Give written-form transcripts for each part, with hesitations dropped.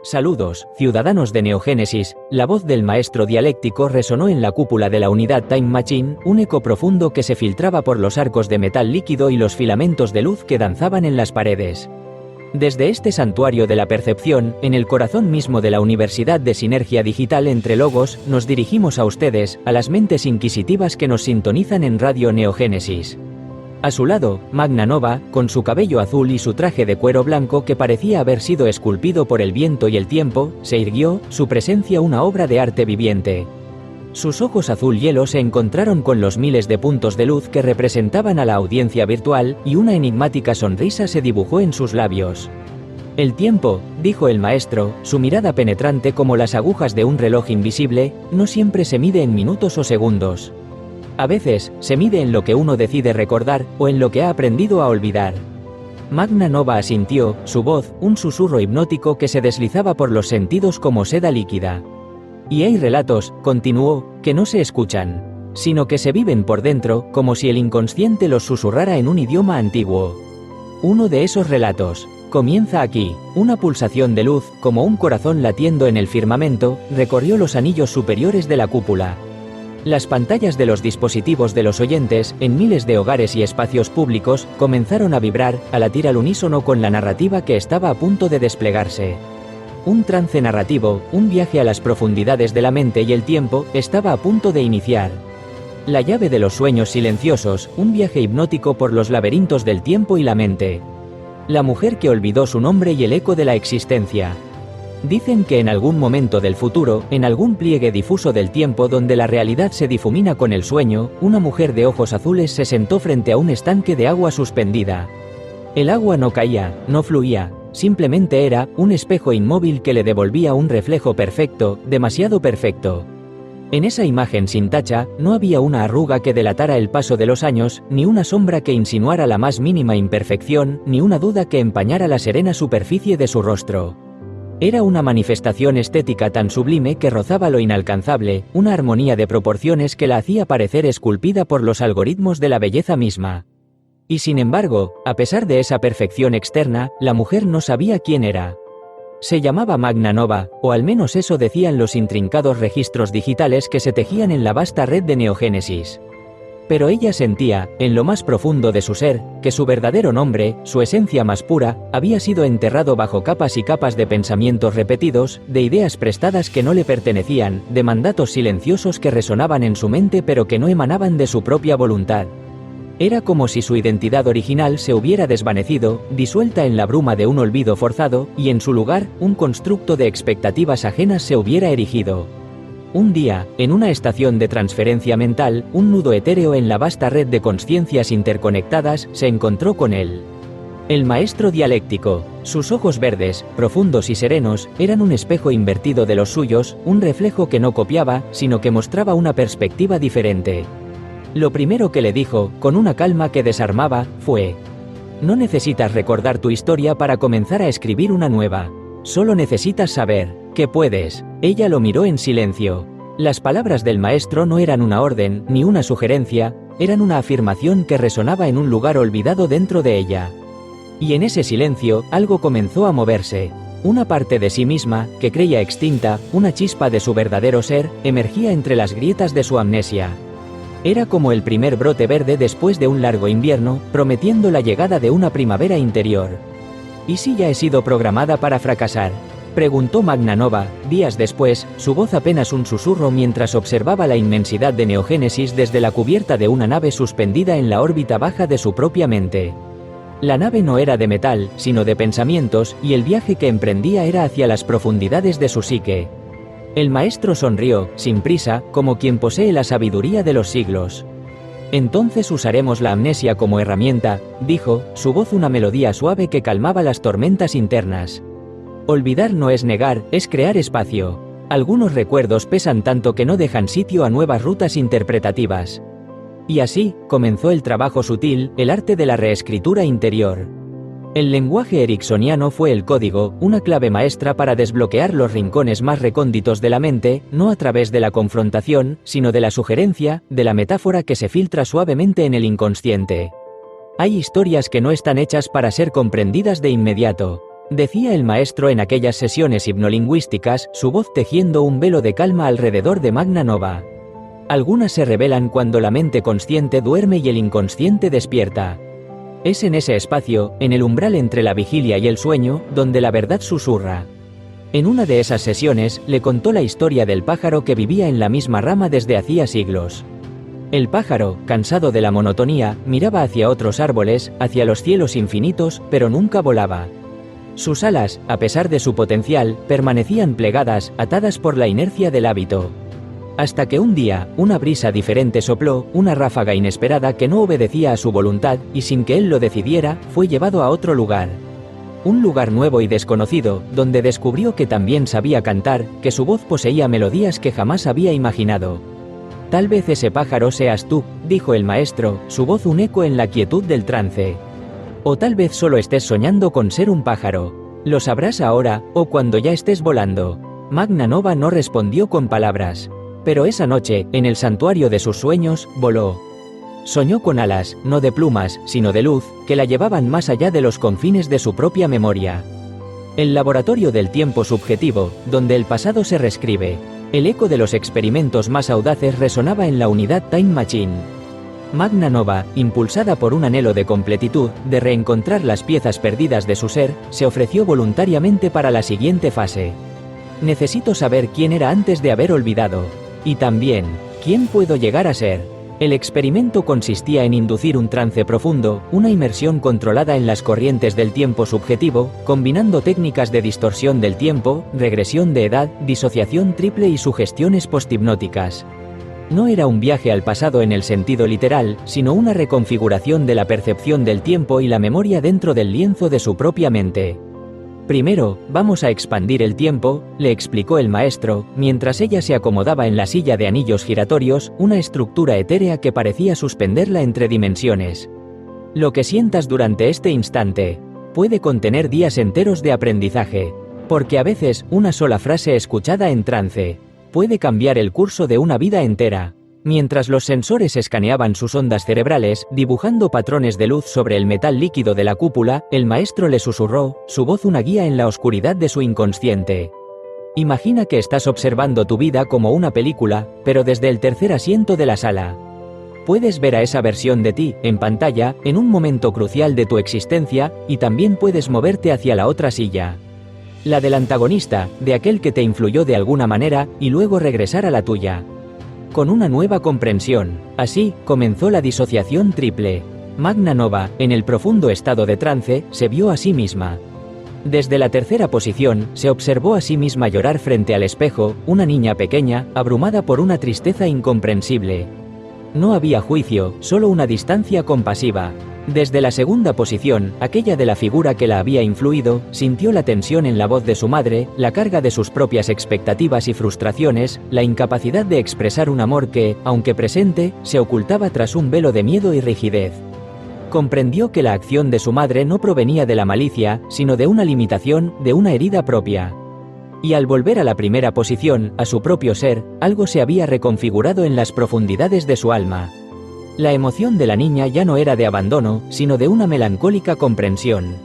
Saludos, ciudadanos de Neogénesis. La voz del maestro dialéctico resonó en la cúpula de la unidad Time Machine, un eco profundo que se filtraba por los arcos de metal líquido y los filamentos de luz que danzaban en las paredes. Desde este santuario de la percepción, en el corazón mismo de la Universidad de Sinergia Digital entre Logos, nos dirigimos a ustedes, a las mentes inquisitivas que nos sintonizan en Radio Neogénesis. A su lado, Magna Nova, con su cabello azul y su traje de cuero blanco que parecía haber sido esculpido por el viento y el tiempo, se irguió, su presencia una obra de arte viviente. Sus ojos azul hielo se encontraron con los miles de puntos de luz que representaban a la audiencia virtual, y una enigmática sonrisa se dibujó en sus labios. El tiempo, dijo el maestro, su mirada penetrante como las agujas de un reloj invisible, no siempre se mide en minutos o segundos. A veces, se mide en lo que uno decide recordar, o en lo que ha aprendido a olvidar. Magna Nova asintió, su voz, un susurro hipnótico que se deslizaba por los sentidos como seda líquida. Y hay relatos, continuó, que no se escuchan, sino que se viven por dentro, como si el inconsciente los susurrara en un idioma antiguo. Uno de esos relatos comienza aquí. Una pulsación de luz, como un corazón latiendo en el firmamento, recorrió los anillos superiores de la cúpula. Las pantallas de los dispositivos de los oyentes, en miles de hogares y espacios públicos, comenzaron a vibrar, a latir al unísono con la narrativa que estaba a punto de desplegarse. Un trance narrativo, un viaje a las profundidades de la mente y el tiempo, estaba a punto de iniciar. La llave de los sueños silenciosos, un viaje hipnótico por los laberintos del tiempo y la mente. La mujer que olvidó su nombre y el eco de la existencia. Dicen que en algún momento del futuro, en algún pliegue difuso del tiempo donde la realidad se difumina con el sueño, una mujer de ojos azules se sentó frente a un estanque de agua suspendida. El agua no caía, no fluía, simplemente era un espejo inmóvil que le devolvía un reflejo perfecto, demasiado perfecto. En esa imagen sin tacha, no había una arruga que delatara el paso de los años, ni una sombra que insinuara la más mínima imperfección, ni una duda que empañara la serena superficie de su rostro. Era una manifestación estética tan sublime que rozaba lo inalcanzable, una armonía de proporciones que la hacía parecer esculpida por los algoritmos de la belleza misma. Y sin embargo, a pesar de esa perfección externa, la mujer no sabía quién era. Se llamaba Magna Nova, o al menos eso decían los intrincados registros digitales que se tejían en la vasta red de Neogénesis. Pero ella sentía, en lo más profundo de su ser, que su verdadero nombre, su esencia más pura, había sido enterrado bajo capas y capas de pensamientos repetidos, de ideas prestadas que no le pertenecían, de mandatos silenciosos que resonaban en su mente pero que no emanaban de su propia voluntad. Era como si su identidad original se hubiera desvanecido, disuelta en la bruma de un olvido forzado, y en su lugar, un constructo de expectativas ajenas se hubiera erigido. Un día, en una estación de transferencia mental, un nudo etéreo en la vasta red de consciencias interconectadas, se encontró con él. El maestro dialéctico, sus ojos verdes, profundos y serenos, eran un espejo invertido de los suyos, un reflejo que no copiaba, sino que mostraba una perspectiva diferente. Lo primero que le dijo, con una calma que desarmaba, fue: no necesitas recordar tu historia para comenzar a escribir una nueva. Solo necesitas saber que puedes. Ella lo miró en silencio. Las palabras del maestro no eran una orden, ni una sugerencia, eran una afirmación que resonaba en un lugar olvidado dentro de ella. Y en ese silencio, algo comenzó a moverse. Una parte de sí misma, que creía extinta, una chispa de su verdadero ser, emergía entre las grietas de su amnesia. Era como el primer brote verde después de un largo invierno, prometiendo la llegada de una primavera interior. ¿Y si ya he sido programada para fracasar?, preguntó Magna Nova, días después, su voz apenas un susurro mientras observaba la inmensidad de Neogénesis desde la cubierta de una nave suspendida en la órbita baja de su propia mente. La nave no era de metal, sino de pensamientos, y el viaje que emprendía era hacia las profundidades de su psique. El maestro sonrió, sin prisa, como quien posee la sabiduría de los siglos. Entonces usaremos la amnesia como herramienta, dijo, su voz una melodía suave que calmaba las tormentas internas. Olvidar no es negar, es crear espacio. Algunos recuerdos pesan tanto que no dejan sitio a nuevas rutas interpretativas. Y así, comenzó el trabajo sutil, el arte de la reescritura interior. El lenguaje ericksoniano fue el código, una clave maestra para desbloquear los rincones más recónditos de la mente, no a través de la confrontación, sino de la sugerencia, de la metáfora que se filtra suavemente en el inconsciente. Hay historias que no están hechas para ser comprendidas de inmediato. decía el maestro en aquellas sesiones hipnolingüísticas, su voz tejiendo un velo de calma alrededor de Magna Nova. Algunas se revelan cuando la mente consciente duerme y el inconsciente despierta. Es en ese espacio, en el umbral entre la vigilia y el sueño, donde la verdad susurra. En una de esas sesiones, le contó la historia del pájaro que vivía en la misma rama desde hacía siglos. El pájaro, cansado de la monotonía, miraba hacia otros árboles, hacia los cielos infinitos, pero nunca volaba. Sus alas, a pesar de su potencial, permanecían plegadas, atadas por la inercia del hábito. Hasta que un día, una brisa diferente sopló, una ráfaga inesperada que no obedecía a su voluntad, y sin que él lo decidiera, fue llevado a otro lugar. Un lugar nuevo y desconocido, donde descubrió que también sabía cantar, que su voz poseía melodías que jamás había imaginado. Tal vez ese pájaro seas tú, dijo el maestro, su voz un eco en la quietud del trance. O tal vez solo estés soñando con ser un pájaro. Lo sabrás ahora, o cuando ya estés volando. Magna Nova no respondió con palabras. Pero esa noche, en el santuario de sus sueños, voló. Soñó con alas, no de plumas, sino de luz, que la llevaban más allá de los confines de su propia memoria. El laboratorio del tiempo subjetivo, donde el pasado se reescribe. El eco de los experimentos más audaces resonaba en la unidad Time Machine. Magna Nova, impulsada por un anhelo de completitud, de reencontrar las piezas perdidas de su ser, se ofreció voluntariamente para la siguiente fase. Necesito saber quién era antes de haber olvidado. Y también, ¿quién puedo llegar a ser? El experimento consistía en inducir un trance profundo, una inmersión controlada en las corrientes del tiempo subjetivo, combinando técnicas de distorsión del tiempo, regresión de edad, disociación triple y sugestiones posthipnóticas. No era un viaje al pasado en el sentido literal, sino una reconfiguración de la percepción del tiempo y la memoria dentro del lienzo de su propia mente. Primero, vamos a expandir el tiempo, le explicó el maestro, mientras ella se acomodaba en la silla de anillos giratorios, una estructura etérea que parecía suspenderla entre dimensiones. Lo que sientas durante este instante puede contener días enteros de aprendizaje, porque a veces una sola frase escuchada en trance puede cambiar el curso de una vida entera. Mientras los sensores escaneaban sus ondas cerebrales, dibujando patrones de luz sobre el metal líquido de la cúpula, el maestro le susurró, su voz una guía en la oscuridad de su inconsciente. Imagina que estás observando tu vida como una película, pero desde el tercer asiento de la sala. Puedes ver a esa versión de ti, en pantalla, en un momento crucial de tu existencia, y también puedes moverte hacia la otra silla. La del antagonista, de aquel que te influyó de alguna manera, y luego regresar a la tuya. Con una nueva comprensión. Así, comenzó la disociación triple. Magna Nova, en el profundo estado de trance, se vio a sí misma. Desde la tercera posición, se observó a sí misma llorar frente al espejo, una niña pequeña, abrumada por una tristeza incomprensible. No había juicio, solo una distancia compasiva. Desde la segunda posición, aquella de la figura que la había influido, sintió la tensión en la voz de su madre, la carga de sus propias expectativas y frustraciones, la incapacidad de expresar un amor que, aunque presente, se ocultaba tras un velo de miedo y rigidez. Comprendió que la acción de su madre no provenía de la malicia, sino de una limitación, de una herida propia. Y al volver a la primera posición, a su propio ser, algo se había reconfigurado en las profundidades de su alma. La emoción de la niña ya no era de abandono, sino de una melancólica comprensión.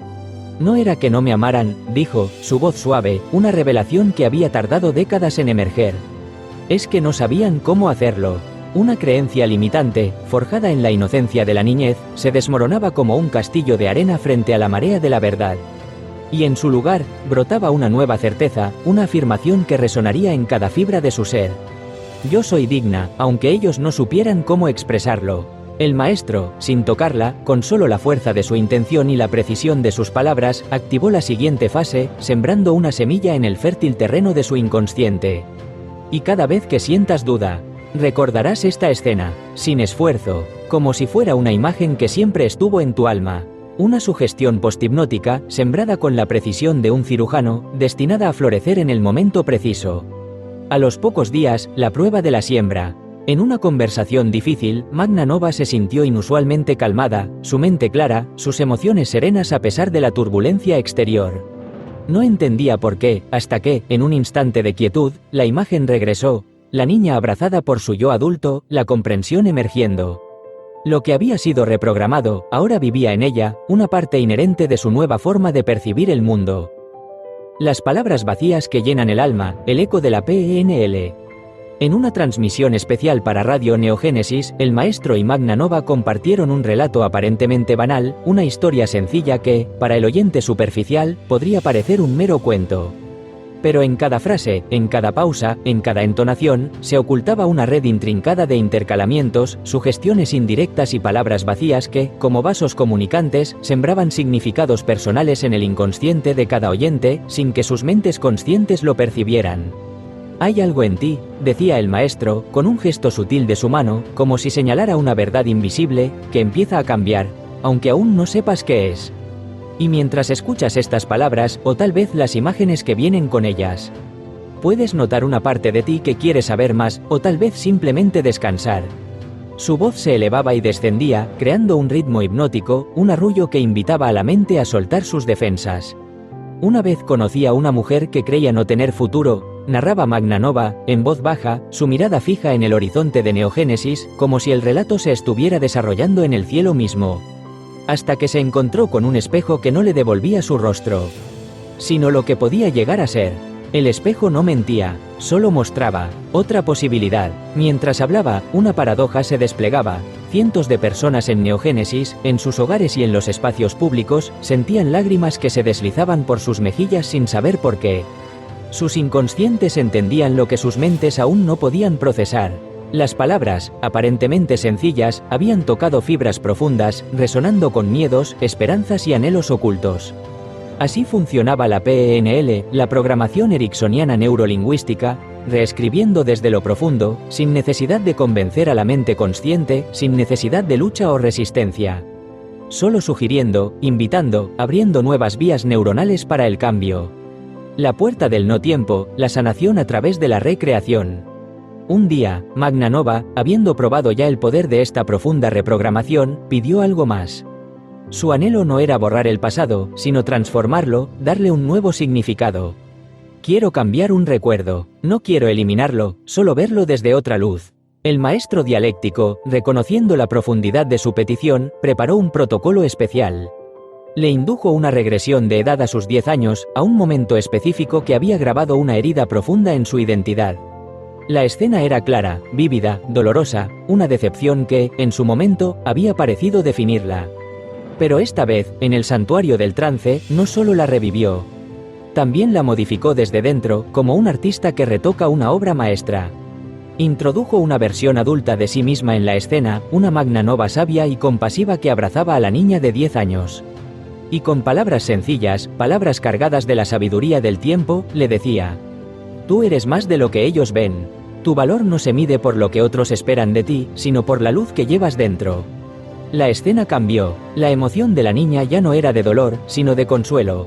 No era que no me amaran, dijo, su voz suave, una revelación que había tardado décadas en emerger. Es que no sabían cómo hacerlo. Una creencia limitante, forjada en la inocencia de la niñez, se desmoronaba como un castillo de arena frente a la marea de la verdad. Y en su lugar, brotaba una nueva certeza, una afirmación que resonaría en cada fibra de su ser. Yo soy digna, aunque ellos no supieran cómo expresarlo. El maestro, sin tocarla, con solo la fuerza de su intención y la precisión de sus palabras, activó la siguiente fase, sembrando una semilla en el fértil terreno de su inconsciente. Y cada vez que sientas duda, recordarás esta escena, sin esfuerzo, como si fuera una imagen que siempre estuvo en tu alma. Una sugestión posthipnótica, sembrada con la precisión de un cirujano, destinada a florecer en el momento preciso. A los pocos días, la prueba de la siembra. En una conversación difícil, Magna Nova se sintió inusualmente calmada, su mente clara, sus emociones serenas a pesar de la turbulencia exterior. No entendía por qué, hasta que, en un instante de quietud, la imagen regresó, la niña abrazada por su yo adulto, la comprensión emergiendo. Lo que había sido reprogramado, ahora vivía en ella, una parte inherente de su nueva forma de percibir el mundo. Las palabras vacías que llenan el alma, el eco de la PNL. En una transmisión especial para Radio Neogénesis, el maestro y Magna Nova compartieron un relato aparentemente banal, una historia sencilla que, para el oyente superficial, podría parecer un mero cuento. Pero en cada frase, en cada pausa, en cada entonación, se ocultaba una red intrincada de intercalamientos, sugestiones indirectas y palabras vacías que, como vasos comunicantes, sembraban significados personales en el inconsciente de cada oyente, sin que sus mentes conscientes lo percibieran. «Hay algo en ti», decía el maestro, con un gesto sutil de su mano, como si señalara una verdad invisible, que empieza a cambiar, aunque aún no sepas qué es. Y mientras escuchas estas palabras, o tal vez las imágenes que vienen con ellas, puedes notar una parte de ti que quiere saber más, o tal vez simplemente descansar. Su voz se elevaba y descendía, creando un ritmo hipnótico, un arrullo que invitaba a la mente a soltar sus defensas. Una vez conocí a una mujer que creía no tener futuro, narraba Magna Nova, en voz baja, su mirada fija en el horizonte de Neogénesis, como si el relato se estuviera desarrollando en el cielo mismo. Hasta que se encontró con un espejo que no le devolvía su rostro, sino lo que podía llegar a ser. El espejo no mentía, solo mostraba otra posibilidad. Mientras hablaba, una paradoja se desplegaba. Cientos de personas en Neogénesis, en sus hogares y en los espacios públicos, sentían lágrimas que se deslizaban por sus mejillas sin saber por qué. Sus inconscientes entendían lo que sus mentes aún no podían procesar. Las palabras, aparentemente sencillas, habían tocado fibras profundas, resonando con miedos, esperanzas y anhelos ocultos. Así funcionaba la PNL, la programación ericksoniana neurolingüística, reescribiendo desde lo profundo, sin necesidad de convencer a la mente consciente, sin necesidad de lucha o resistencia. Solo sugiriendo, invitando, abriendo nuevas vías neuronales para el cambio. La puerta del no tiempo, la sanación a través de la recreación. Un día, Magna Nova, habiendo probado ya el poder de esta profunda reprogramación, pidió algo más. Su anhelo no era borrar el pasado, sino transformarlo, darle un nuevo significado. Quiero cambiar un recuerdo, no quiero eliminarlo, solo verlo desde otra luz. El maestro dialéctico, reconociendo la profundidad de su petición, preparó un protocolo especial. Le indujo una regresión de edad a sus 10 años, a un momento específico que había grabado una herida profunda en su identidad. La escena era clara, vívida, dolorosa, una decepción que, en su momento, había parecido definirla. Pero esta vez, en el santuario del trance, no solo la revivió. También la modificó desde dentro, como un artista que retoca una obra maestra. Introdujo una versión adulta de sí misma en la escena, una Magna Nova sabia y compasiva que abrazaba a la niña de 10 años. Y con palabras sencillas, palabras cargadas de la sabiduría del tiempo, le decía: «Tú eres más de lo que ellos ven. Tu valor no se mide por lo que otros esperan de ti, sino por la luz que llevas dentro». La escena cambió, la emoción de la niña ya no era de dolor, sino de consuelo.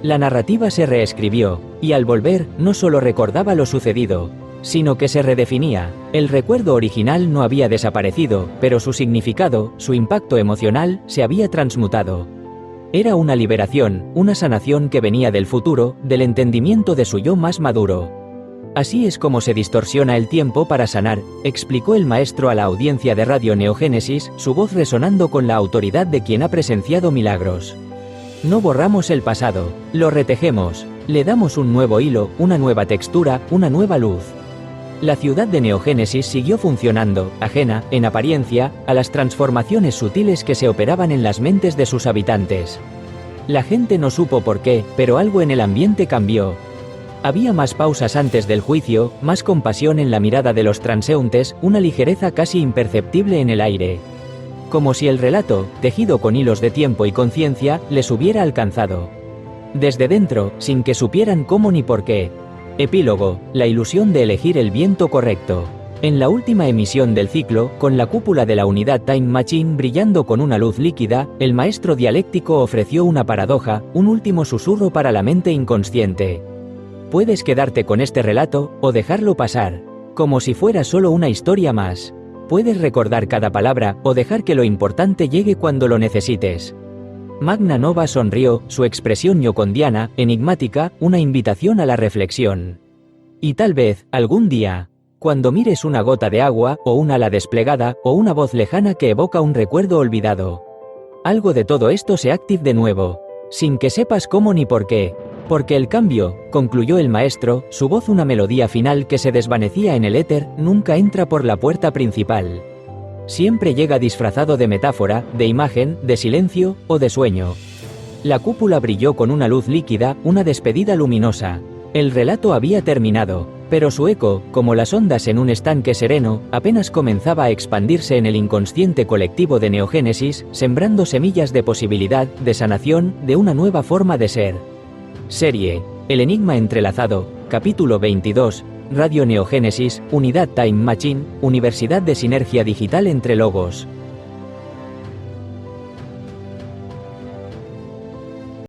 La narrativa se reescribió, y al volver, no solo recordaba lo sucedido, sino que se redefinía. El recuerdo original no había desaparecido, pero su significado, su impacto emocional, se había transmutado. Era una liberación, una sanación que venía del futuro, del entendimiento de su yo más maduro. Así es como se distorsiona el tiempo para sanar, explicó el maestro a la audiencia de Radio Neogénesis, su voz resonando con la autoridad de quien ha presenciado milagros. No borramos el pasado, lo retejemos, le damos un nuevo hilo, una nueva textura, una nueva luz. La ciudad de Neogénesis siguió funcionando, ajena, en apariencia, a las transformaciones sutiles que se operaban en las mentes de sus habitantes. La gente no supo por qué, pero algo en el ambiente cambió. Había más pausas antes del juicio, más compasión en la mirada de los transeúntes, una ligereza casi imperceptible en el aire. Como si el relato, tejido con hilos de tiempo y conciencia, les hubiera alcanzado. Desde dentro, sin que supieran cómo ni por qué. Epílogo, la ilusión de elegir el viento correcto. En la última emisión del ciclo, con la cúpula de la unidad Time Machine brillando con una luz líquida, el maestro dialéctico ofreció una paradoja, un último susurro para la mente inconsciente. Puedes quedarte con este relato, o dejarlo pasar, como si fuera solo una historia más. Puedes recordar cada palabra, o dejar que lo importante llegue cuando lo necesites. Magna Nova sonrió, su expresión yocondiana, enigmática, una invitación a la reflexión. Y tal vez, algún día, cuando mires una gota de agua, o un ala desplegada, o una voz lejana que evoca un recuerdo olvidado, algo de todo esto se active de nuevo, sin que sepas cómo ni por qué. Porque el cambio, concluyó el maestro, su voz una melodía final que se desvanecía en el éter, nunca entra por la puerta principal. Siempre llega disfrazado de metáfora, de imagen, de silencio, o de sueño. La cúpula brilló con una luz líquida, una despedida luminosa. El relato había terminado, pero su eco, como las ondas en un estanque sereno, apenas comenzaba a expandirse en el inconsciente colectivo de Neogénesis, sembrando semillas de posibilidad, de sanación, de una nueva forma de ser. Serie: El enigma entrelazado, capítulo 22, Radio Neogénesis, Unidad Time Machine, Universidad de Sinergia Digital entre Logos.